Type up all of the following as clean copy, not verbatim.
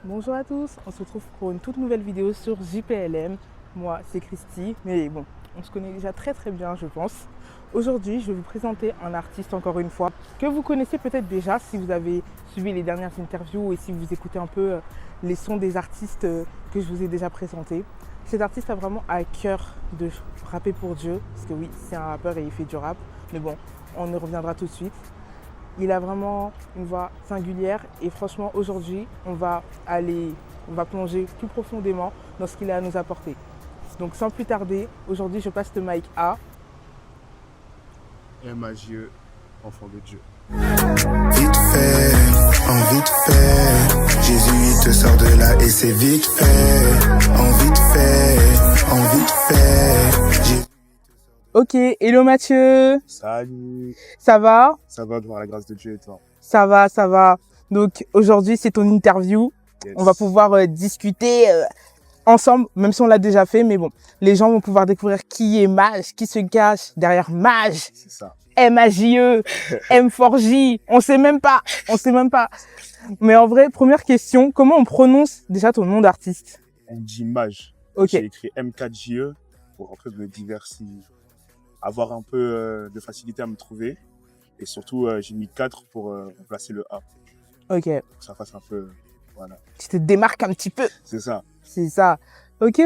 Bonjour à tous, on se retrouve pour une toute nouvelle vidéo sur JPLM. Moi, c'est Christy, mais bon, on se connaît déjà très bien, je pense. Aujourd'hui, je vais vous présenter un artiste, encore une fois, que vous connaissez peut-être déjà si vous avez suivi les dernières interviews et si vous écoutez un peu les sons des artistes que je vous ai déjà présentés. Cet artiste a vraiment à cœur de rapper pour Dieu, parce que oui, c'est un rappeur et il fait du rap, mais bon, on y reviendra tout de suite. Il a vraiment une voix singulière et franchement aujourd'hui on va plonger plus profondément dans ce qu'il a à nous apporter. Donc sans plus tarder, aujourd'hui je passe le mic à M.A.J.E, enfant de Dieu. Vite fait, en vite fait, Jésus il te sort de là et c'est vite fait, en vite fait, en vite fait. Ok, hello Mathieu. Salut. Ça va? Ça va devant la grâce de Dieu et toi? Ça va. Donc aujourd'hui c'est ton interview. Yes. On va pouvoir discuter ensemble, même si on l'a déjà fait, mais bon, les gens vont pouvoir découvrir qui est Maj, qui se cache derrière Maj. C'est ça. M-A-J-E, M4J, on sait même pas. Mais en vrai, première question, comment on prononce déjà ton nom d'artiste? On dit Maj. Ok, J'ai écrit M4J.E pour un peu me diversifier, avoir un peu de facilité à me trouver. Et surtout, j'ai mis 4 pour remplacer le A. ok. Pour que ça fasse un peu, voilà. Tu te démarques un petit peu. C'est ça. C'est ça. Ok.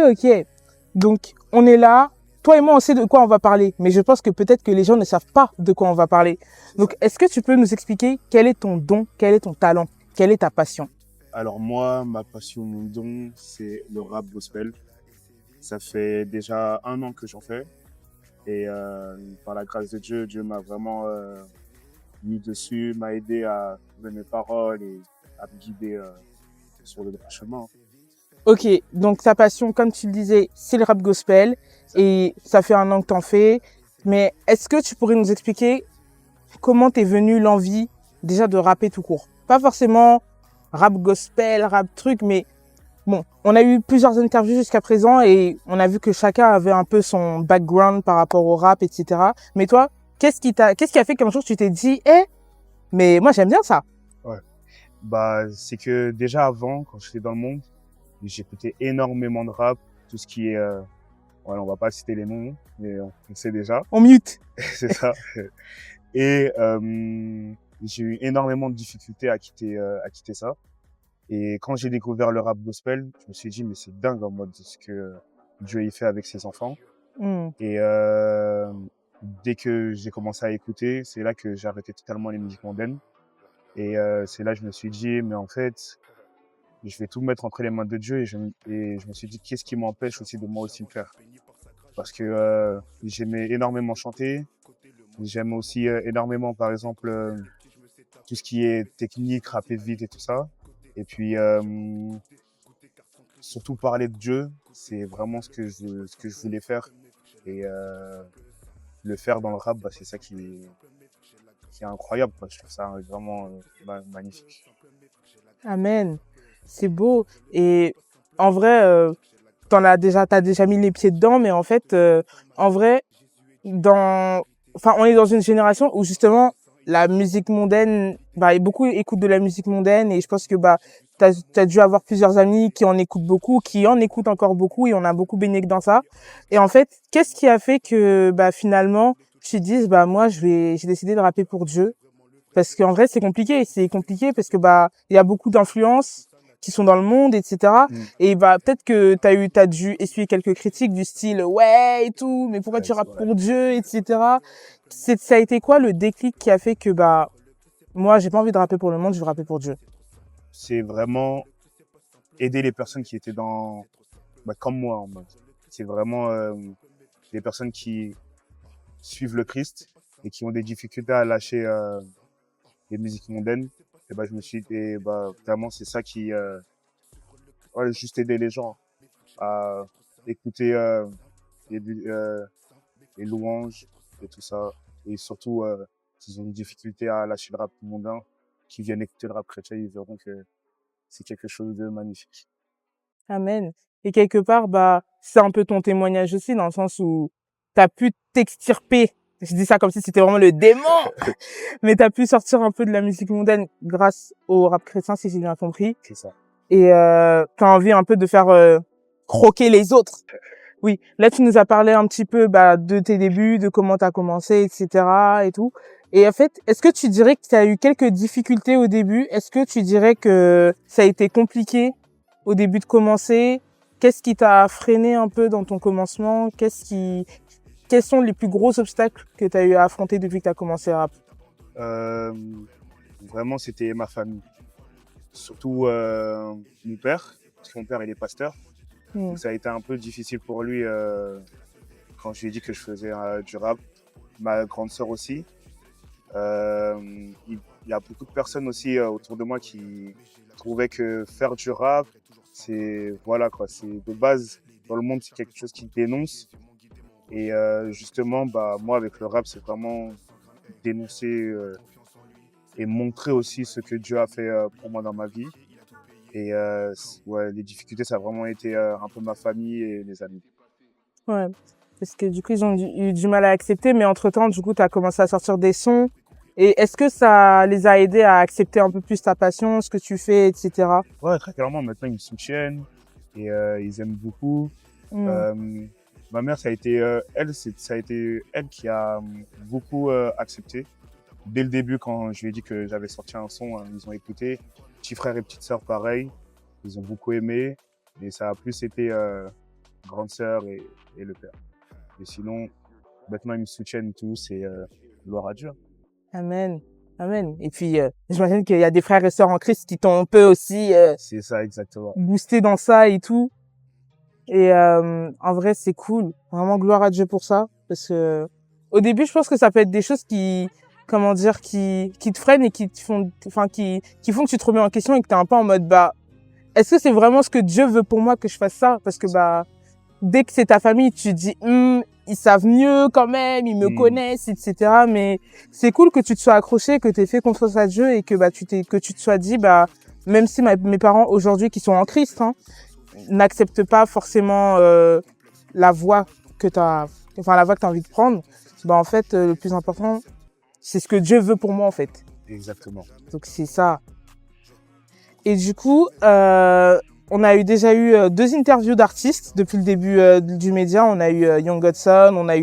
Donc, on est là. Toi et moi, on sait de quoi on va parler. Mais je pense que peut-être que les gens ne savent pas de quoi on va parler. Donc, est-ce que tu peux nous expliquer quel est ton don, quel est ton talent, quelle est ta passion? Alors moi, ma passion, mon don, c'est le rap gospel. Ça fait déjà 1 an que j'en fais. Et par la grâce de Dieu, Dieu m'a vraiment mis dessus, m'a aidé à trouver mes paroles et à me guider sur le droit chemin. Ok, donc ta passion, comme tu le disais, c'est le rap gospel et ça fait 1 an que t'en fais. Mais est-ce que tu pourrais nous expliquer comment t'es venue l'envie déjà de rapper tout court? Pas forcément rap gospel, rap truc, mais bon, on a eu plusieurs interviews jusqu'à présent et on a vu que chacun avait un peu son background par rapport au rap, etc. Mais toi, qu'est-ce qui a fait qu'un jour tu t'es dit, mais moi j'aime bien ça? Ouais. Bah, c'est que déjà avant, quand j'étais dans le monde, j'écoutais énormément de rap, tout ce qui est, voilà, on va pas citer les noms, mais on sait déjà, On mute. c'est ça. Et j'ai eu énormément de difficultés à quitter ça. Et quand j'ai découvert le rap gospel, je me suis dit, mais c'est dingue en mode ce que Dieu y fait avec ses enfants. Et dès que j'ai commencé à écouter, c'est là que j'ai arrêté totalement les musiques mondaines. Et c'est là que je me suis dit, mais en fait, je vais tout mettre entre les mains de Dieu. Et je me suis dit, qu'est-ce qui m'empêche aussi de moi aussi le faire? Parce que j'aimais énormément chanter. J'aime aussi énormément, par exemple, tout ce qui est technique, rapper vite et tout ça. Et puis, surtout parler de Dieu, c'est vraiment ce que je voulais faire. Et le faire dans le rap, bah, c'est ça qui est incroyable, quoi. Je trouve ça vraiment magnifique. Amen. C'est beau. Et en vrai, t'as déjà mis les pieds dedans, mais en fait, en vrai, on est dans une génération où justement la musique mondaine, beaucoup écoutent de la musique mondaine et je pense que t'as dû avoir plusieurs amis qui en écoutent beaucoup, qui en écoutent encore beaucoup et on a beaucoup baigné que dans ça. Et en fait, qu'est-ce qui a fait que finalement tu te dises moi j'ai décidé de rapper pour Dieu? Parce qu'en vrai, c'est compliqué parce que il y a beaucoup d'influences qui sont dans le monde, etc. Et peut-être que t'as dû essuyer quelques critiques du style ouais et tout, mais pourquoi Ouais, tu c'est rappes vrai. pour Dieu, etc. Ça a été quoi le déclic qui a fait que moi j'ai pas envie de rapper pour le monde, je veux rapper pour Dieu? C'est vraiment aider les personnes qui étaient comme moi en mode. C'est vraiment des personnes qui suivent le Christ et qui ont des difficultés à lâcher les musiques mondaines. Et je me suis dit, vraiment, c'est ça qui, juste aider les gens à écouter les, les louanges et tout ça. Et surtout, s'ils ont une difficulté à lâcher le rap mondain, qui viennent écouter le rap chrétien, ils verront que c'est quelque chose de magnifique. Amen. Et quelque part, c'est un peu ton témoignage aussi, dans le sens où t'as pu t'extirper. Je dis ça comme si c'était vraiment le démon, mais t'as pu sortir un peu de la musique mondaine grâce au rap chrétien, si j'ai bien compris. C'est ça. et t'as envie un peu de faire croquer les autres. Oui, là tu nous as parlé un petit peu de tes débuts, de comment t'as commencé, etc. et tout. Et en fait, est-ce que tu dirais que tu as eu quelques difficultés au début? Est-ce que tu dirais que ça a été compliqué au début de commencer? Qu'est-ce qui t'a freiné un peu dans ton commencement? Quels sont les plus gros obstacles que tu as eu à affronter depuis que tu as commencé à rap? Vraiment, c'était ma famille. Surtout mon père, parce que mon père, il est pasteur. Donc ça a été un peu difficile pour lui quand je lui ai dit que je faisais du rap. Ma grande sœur aussi. Il y a beaucoup de personnes aussi autour de moi qui trouvaient que faire du rap, c'est de base dans le monde, c'est quelque chose qui dénonce. Et justement, moi avec le rap, c'est vraiment dénoncer et montrer aussi ce que Dieu a fait pour moi dans ma vie. Et les difficultés, ça a vraiment été un peu ma famille et les amis. Ouais, parce que du coup, ils ont eu du mal à accepter, mais entre-temps, du coup, tu as commencé à sortir des sons. Et est-ce que ça les a aidés à accepter un peu plus ta passion, ce que tu fais, etc.? Ouais, très clairement, maintenant, ils me soutiennent et ils aiment beaucoup. Ma mère, ça a été elle qui a beaucoup accepté. Dès le début, quand je lui ai dit que j'avais sorti un son, ils ont écouté. Petit frère et petite sœur, pareil. Ils ont beaucoup aimé. Mais ça a plus été grande sœur et le père. Et sinon, maintenant, ils me soutiennent tous et gloire à Dieu. Amen. Amen. Et puis, j'imagine qu'il y a des frères et sœurs en Christ qui t'ont un peu aussi c'est ça, exactement. boosté dans ça et tout. Et en vrai, c'est cool. Vraiment, gloire à Dieu pour ça. Parce que au début, je pense que ça peut être des choses qui te freinent et qui font que tu te remets en question et que t'es un peu en mode, est-ce que c'est vraiment ce que Dieu veut pour moi que je fasse ça? Parce que, dès que c'est ta famille, tu te dis, ils savent mieux quand même, ils me connaissent, etc. Mais c'est cool que tu te sois accroché, que t'aies fait confiance à Dieu et que, que tu te sois dit, même si mes parents aujourd'hui qui sont en Christ, n'acceptent pas forcément, la voie que t'as envie de prendre. En fait, le plus important, c'est ce que Dieu veut pour moi, en fait. Exactement. Donc, c'est ça. Et du coup, on a déjà eu 2 interviews d'artistes depuis le début du média. On a eu Young Godson, on a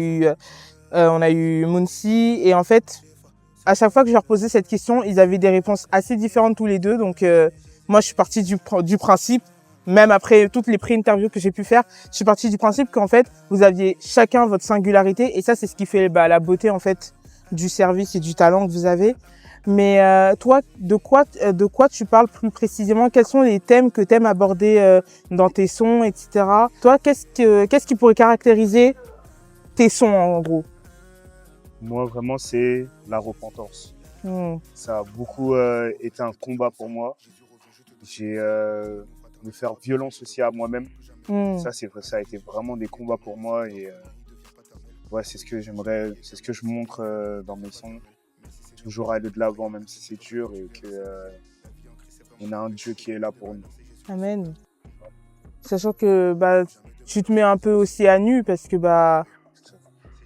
eu Mounsi. Et en fait, à chaque fois que je leur posais cette question, ils avaient des réponses assez différentes tous les deux. Donc, moi, je suis partie du principe, même après toutes les pré-interviews que j'ai pu faire, je suis partie du principe qu'en fait, vous aviez chacun votre singularité. Et ça, c'est ce qui fait la beauté, en fait, du service et du talent que vous avez. Mais toi, de quoi tu parles plus précisément? Quels sont les thèmes que tu aimes aborder dans tes sons, etc. Toi, qu'est-ce qui pourrait caractériser tes sons, en gros? Moi, vraiment, c'est la repentance. Ça a beaucoup été un combat pour moi. J'ai me faire violence aussi à moi-même. Ça, c'est vrai, ça a été vraiment des combats pour moi. Et c'est ce que j'aimerais, c'est ce que je montre dans mes sons. Toujours aller de l'avant, même si c'est dur, et qu'on a un Dieu qui est là pour nous. Amen. Sachant que tu te mets un peu aussi à nu parce que la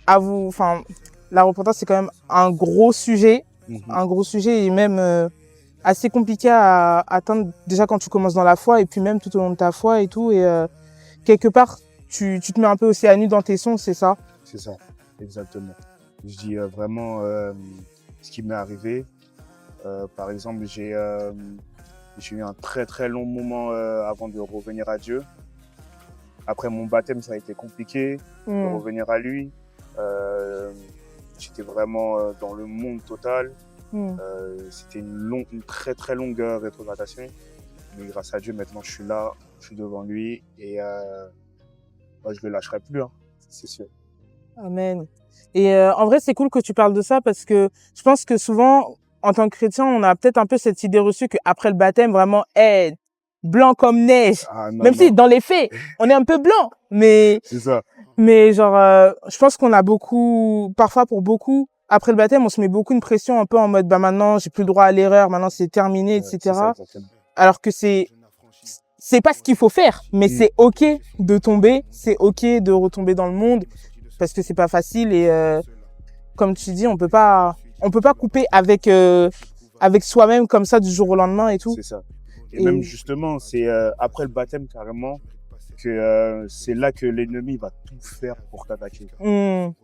repentance c'est quand même un gros sujet, et même assez compliqué à atteindre déjà quand tu commences dans la foi et puis même tout au long de ta foi et tout. Et quelque part, tu te mets un peu aussi à nu dans tes sons, c'est ça? C'est ça, exactement. Je dis vraiment ce qui m'est arrivé. Par exemple, j'ai eu un très très long moment avant de revenir à Dieu. Après mon baptême, ça a été compliqué de revenir à lui. J'étais vraiment dans le monde total. C'était une très très longue rétrogradation. Mais grâce à Dieu, maintenant je suis là, je suis devant lui et je le lâcherai plus, c'est sûr. Amen. Et en vrai, c'est cool que tu parles de ça parce que je pense que souvent, en tant que chrétien, on a peut-être un peu cette idée reçue qu'après le baptême, vraiment, blanc comme neige. Même si dans les faits, on est un peu blanc, mais c'est ça. Mais je pense qu'on a parfois pour beaucoup, après le baptême, on se met beaucoup une pression un peu en mode maintenant, j'ai plus le droit à l'erreur, maintenant c'est terminé, etc. Ça, alors que c'est pas ce qu'il faut faire, mais c'est ok de tomber, c'est ok de retomber dans le monde. Parce que c'est pas facile et comme tu dis, on peut pas couper avec soi-même comme ça du jour au lendemain et tout. C'est ça. Et même justement, c'est après le baptême carrément que c'est là que l'ennemi va tout faire pour t'attaquer.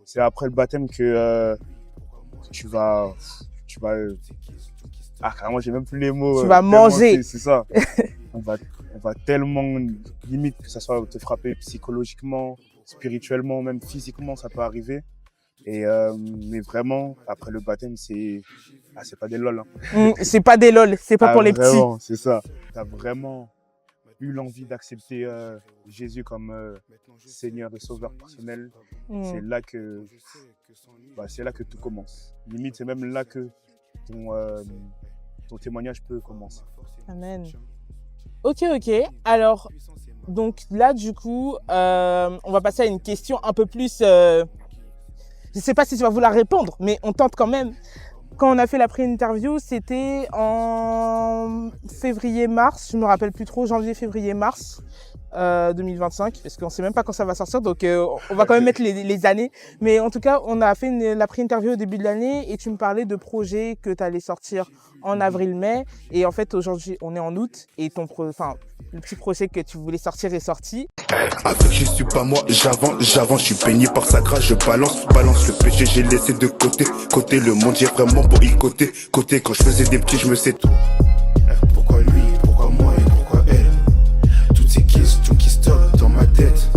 C'est après le baptême que tu vas carrément j'ai même plus les mots. Tu vas manger. C'est ça. on va tellement limite que ça soit te frapper psychologiquement, spirituellement, même physiquement, ça peut arriver. Et mais vraiment après le baptême c'est pas des lol. C'est pas des lol, c'est pas pour les vraiment, petits. C'est ça. T'as vraiment eu l'envie d'accepter Jésus comme Seigneur et Sauveur personnel. C'est là que tout commence. Limite c'est même là que ton témoignage peut commencer. Amen. Ok. Alors, donc là, du coup, on va passer à une question un peu plus... je ne sais pas si tu vas vouloir répondre, mais on tente quand même. Quand on a fait la pré-interview, c'était en février-mars, je ne me rappelle plus trop, janvier-février-mars 2025, parce qu'on ne sait même pas quand ça va sortir, donc on va quand même mettre les années. Mais en tout cas, on a fait la pré-interview au début de l'année et tu me parlais de projets que tu allais sortir en avril-mai. Et en fait, aujourd'hui, on est en août et le petit projet que tu voulais sortir est sorti. Avec je suis pas moi, j'avance, je suis baigné par sa grâce, je balance le péché, j'ai laissé de côté le monde, j'ai vraiment boycotté, côté quand je faisais des petits, je me sais tout. Pourquoi lui, pourquoi moi et pourquoi elle? Toutes ces questions qui stoppent dans ma tête,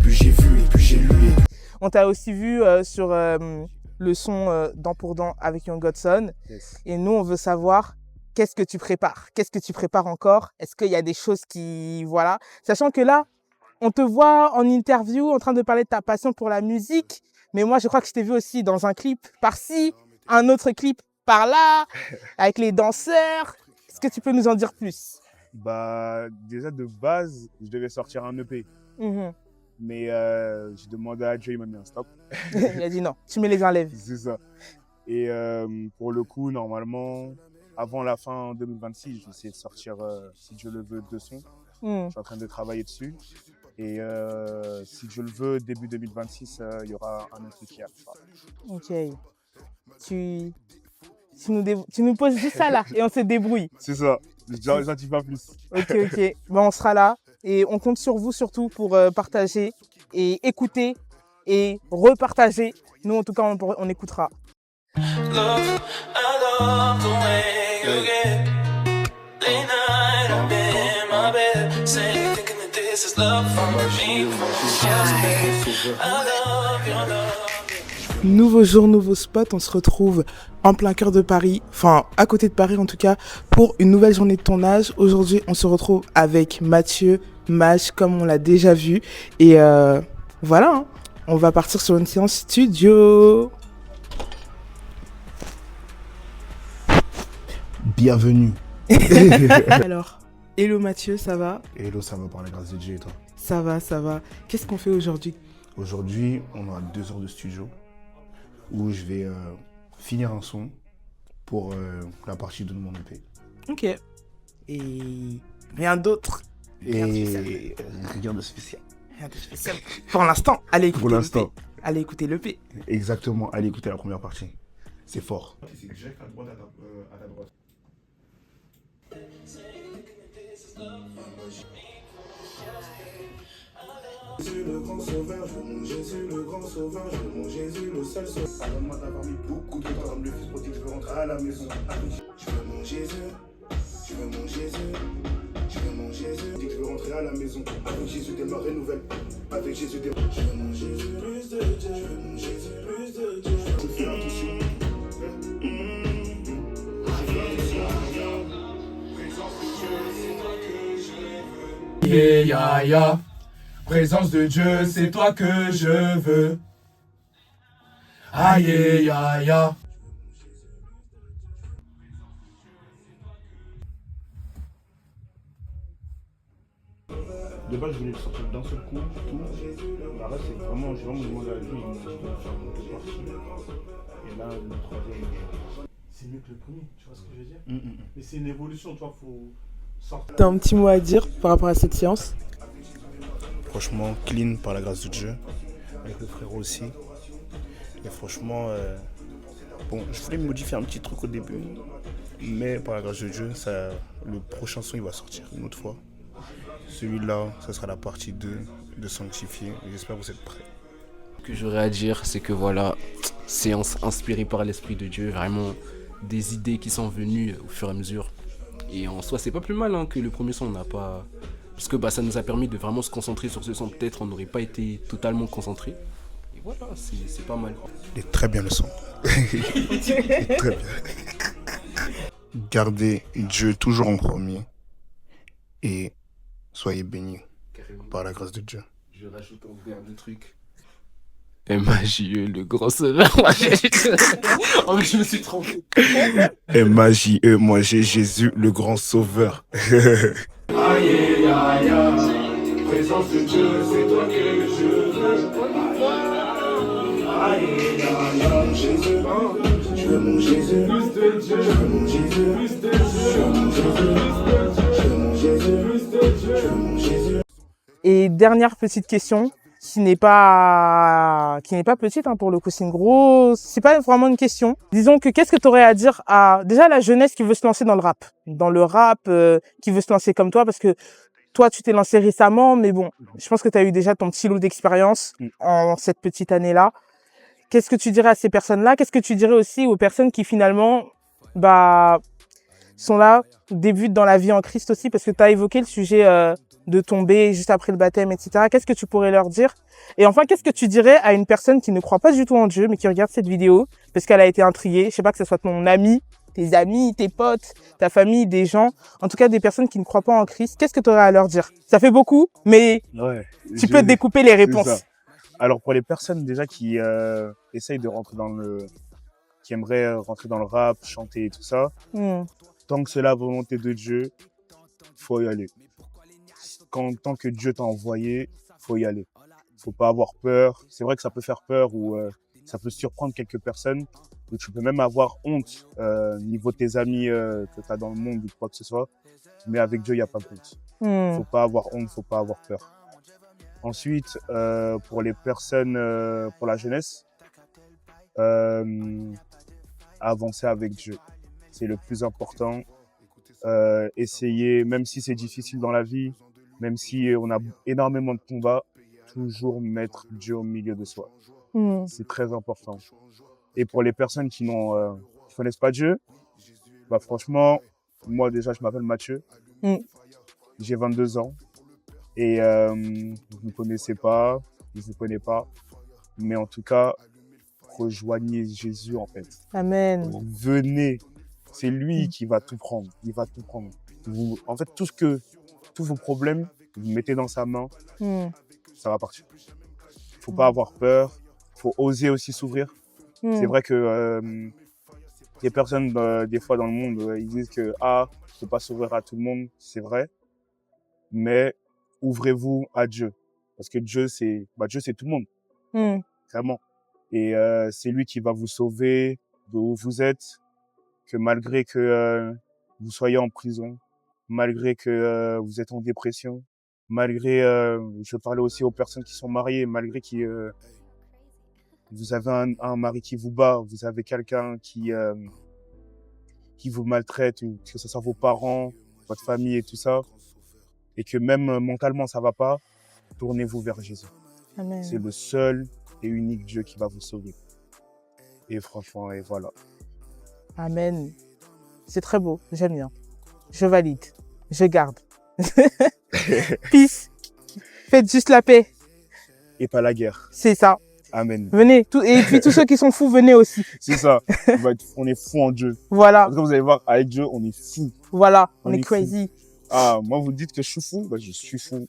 plus j'ai vu et plus j'ai lu. On t'a aussi vu sur le son Dent pour Dent avec Young Godson. Yes. Et nous, on veut savoir qu'est-ce que tu prépares? Qu'est-ce que tu prépares encore? Est-ce qu'il y a des choses qui... Voilà. Sachant que là, on te voit en interview en train de parler de ta passion pour la musique. Mais moi, je crois que je t'ai vu aussi dans un clip par-ci, un autre clip par-là, avec les danseurs. Est-ce que tu peux nous en dire plus? Déjà de base, je devais sortir un EP. Mais j'ai demandé à Dieu, il m'a mis un stop. Il a dit non, tu me les enlèves. C'est ça. Et pour le coup, normalement, avant la fin 2026, je vais essayer de sortir, si Dieu le veut, 2 sons. Je suis en train de travailler dessus. Et si Dieu le veut, début 2026, il y aura un autre qui arrivera. Ok. Tu nous poses juste ça là et on se débrouille. C'est ça. J'en dis pas plus. Ok. On sera là et on compte sur vous surtout pour partager et écouter et repartager. Nous, en tout cas, on écoutera. Love, I love the way you get. Late night, I'm in my bed, saying, thinking that this is love from me. I love your love. Nouveau jour, nouveau spot, on se retrouve en plein cœur de Paris, enfin à côté de Paris en tout cas, pour une nouvelle journée de tournage. Aujourd'hui, on se retrouve avec Mathieu, Maj, comme on l'a déjà vu. Et voilà, on va partir sur une séance studio. Bienvenue. Alors, hello Mathieu, ça va? Hello, ça va par la grâce de Dieu et toi? Ça va. Qu'est-ce qu'on fait aujourd'hui? Aujourd'hui, on a 2 heures de studio où je vais finir un son pour la partie de mon EP. Ok. Et rien d'autre? Et rien de spécial. Rien de spécial. Pour l'instant, allez écouter Pour l'instant. l'EP. Allez écouter l'EP. Exactement, allez écouter la première partie. C'est fort. C'est direct à droite, à la droite. Jésus le grand sauveur, je veux mon Jésus le grand sauveur, je veux mon Jésus le seul sauveur. Pardonne-moi d'avoir mis beaucoup de temps comme le fils prodigue, je veux rentrer à la maison. Je veux mon Jésus, je veux mon Jésus, je veux mon Jésus. Dis que je veux rentrer à la maison. Avec Jésus démarrer nouvelle. Avec Jésus démarrer. Je veux mon Jésus plus de Dieu, je veux mon Jésus plus de Dieu. Je fais attention. Yeah. Présence de Dieu, c'est toi que je veux. Aïe, ya. De base, je voulais le sortir d'un seul coup, tout. La reste, j'ai vraiment demandé à Dieu, il m'a dit de faire 2 parties. Et là, le 3e. C'est mieux que le premier, tu vois ce que je veux dire? Mais c'est une évolution, tu vois, faut sortir. T'as un petit mot à dire par rapport à cette séance? Franchement, clean par la grâce de Dieu. Avec le frérot aussi. Et franchement, bon, je voulais modifier un petit truc au début. Mais par la grâce de Dieu, le prochain son il va sortir une autre fois. Celui-là, ça sera la partie 2 de Sanctifié. J'espère que vous êtes prêts. Ce que j'aurais à dire, c'est que voilà, c'est inspiré par l'Esprit de Dieu, vraiment des idées qui sont venues au fur et à mesure. Et en soi, c'est pas plus mal hein, que le premier son, on n'a pas... Parce que ça nous a permis de vraiment se concentrer sur ce son. Peut-être on n'aurait pas été totalement concentré. Et voilà, c'est pas mal. Il est très bien le son. Il est très bien. Gardez Dieu toujours en premier. Et soyez bénis par la grâce de Dieu. Je rajoute un dernier truc. M.A.J.E, le grand sauveur. Oh mais je me suis trompé. M.A.J.E, moi j'ai Jésus, le grand sauveur. Aïe, aïe, aïe, présence de Dieu, c'est toi que je veux. Aïe, aïe, aïe, Jésus, je veux mon Jésus, plus de Dieu, je veux mon Jésus, plus de Dieu, je veux mon Jésus, je veux mon Jésus, plus de Dieu, je veux mon Jésus. Et dernière petite question, qui n'est pas petite hein, pour le coup, c'est pas vraiment une question. Disons que qu'est-ce que tu aurais à dire à déjà la jeunesse qui veut se lancer dans le rap, qui veut se lancer comme toi, parce que toi tu t'es lancé récemment, mais bon, je pense que tu as eu déjà ton petit lot d'expérience en cette petite année-là. Qu'est-ce que tu dirais à ces personnes-là? Qu'est-ce que tu dirais aussi aux personnes qui finalement sont là, débutent dans la vie en Christ aussi, parce que tu as évoqué le sujet de tomber juste après le baptême, etc. Qu'est-ce que tu pourrais leur dire? Et enfin, qu'est-ce que tu dirais à une personne qui ne croit pas du tout en Dieu, mais qui regarde cette vidéo, parce qu'elle a été intriguée, je sais pas, que ce soit ton ami, tes amis, tes potes, ta famille, des gens, en tout cas des personnes qui ne croient pas en Christ, qu'est-ce que tu aurais à leur dire? Ça fait beaucoup, mais tu peux découper les réponses. Alors pour les personnes déjà qui essayent de rentrer qui aimeraient rentrer dans le rap, chanter et tout ça, tant que c'est la volonté de Dieu, faut y aller. Tant que Dieu t'a envoyé, faut y aller. Faut pas avoir peur. C'est vrai que ça peut faire peur ou ça peut surprendre quelques personnes. Ou tu peux même avoir honte niveau de tes amis que tu as dans le monde ou quoi que ce soit. Mais avec Dieu, il n'y a pas de honte. Faut pas avoir honte, faut pas avoir peur. Ensuite, pour les personnes, pour la jeunesse, avancer avec Dieu. C'est le plus important. Essayer, même si c'est difficile dans la vie, même si on a énormément de combats, toujours mettre Dieu au milieu de soi. C'est très important. Et pour les personnes qui connaissent pas Dieu, franchement, moi déjà, je m'appelle Mathieu. J'ai 22 ans. Et vous ne me connaissez pas, je ne vous connais pas. Mais en tout cas, rejoignez Jésus en fait. Amen. Venez. C'est lui qui va tout prendre. Il va tout prendre. En fait, tous vos problèmes, vous mettez dans sa main, ça va partir. Faut pas avoir peur. Faut oser aussi s'ouvrir. C'est vrai que les personnes, des fois dans le monde, ils disent que je peux pas s'ouvrir à tout le monde. C'est vrai. Mais ouvrez-vous à Dieu. Parce que Dieu, c'est tout le monde. Vraiment. Et c'est lui qui va vous sauver de où vous êtes. Que malgré que vous soyez en prison, malgré que vous êtes en dépression, malgré, je parlais aussi aux personnes qui sont mariées, malgré que vous avez un mari qui vous bat, vous avez quelqu'un qui vous maltraite, ou que ce soit vos parents, votre famille et tout ça, et que même mentalement ça va pas, tournez-vous vers Jésus. Amen. C'est le seul et unique Dieu qui va vous sauver. Et franchement, et voilà. Amen. C'est très beau, j'aime bien. Je valide, je garde. Peace. Faites juste la paix. Et pas la guerre. C'est ça. Amen. Venez. Et puis tous ceux qui sont fous, venez aussi. C'est ça. On est fous en Dieu. Voilà. Parce que vous allez voir, avec Dieu, on est fous. Voilà, on est fous. crazy. Moi, vous dites que je suis fou, je suis fou.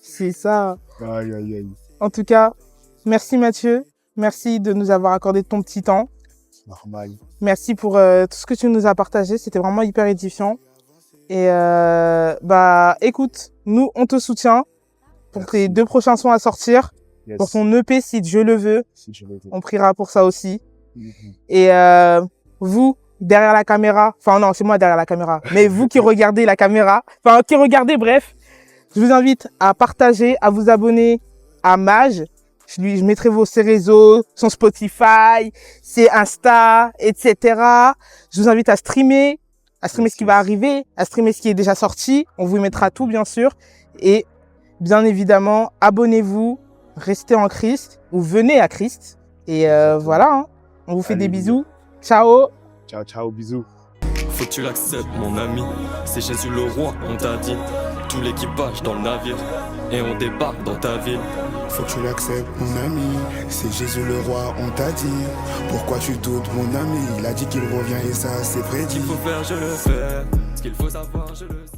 C'est ça. Aïe, aïe, aïe. En tout cas, merci Mathieu. Merci de nous avoir accordé ton petit temps. Normal. Merci pour tout ce que tu nous as partagé. C'était vraiment hyper édifiant. Et écoute, nous, on te soutient pour tes 2 prochains sons à sortir. Yes. Pour ton EP, si Dieu le veut. Si Dieu le veut. On priera pour ça aussi. Et vous, derrière la caméra, enfin non, c'est moi derrière la caméra, mais vous qui regardez la caméra, enfin qui regardez, bref, je vous invite à partager, à vous abonner à Maj, Je mettrai ses réseaux, son Spotify, ses Insta, etc. Je vous invite à streamer ce qui va arriver, à streamer ce qui est déjà sorti. On vous mettra tout, bien sûr. Et bien évidemment, abonnez-vous, restez en Christ ou venez à Christ. Et voilà, hein. On vous fait des bisous. Ciao. Ciao, ciao, bisous. Faut que tu l'acceptes, mon ami. C'est Jésus le roi, on t'a dit. Tout l'équipage dans le navire. Et on débarque dans ta ville. Faut que tu l'acceptes, mon ami. C'est Jésus le roi, on t'a dit. Pourquoi tu doutes, mon ami? Il a dit qu'il revient et ça, c'est prédit. Ce qu'il faut faire, je le fais. Ce qu'il faut savoir, je le sais.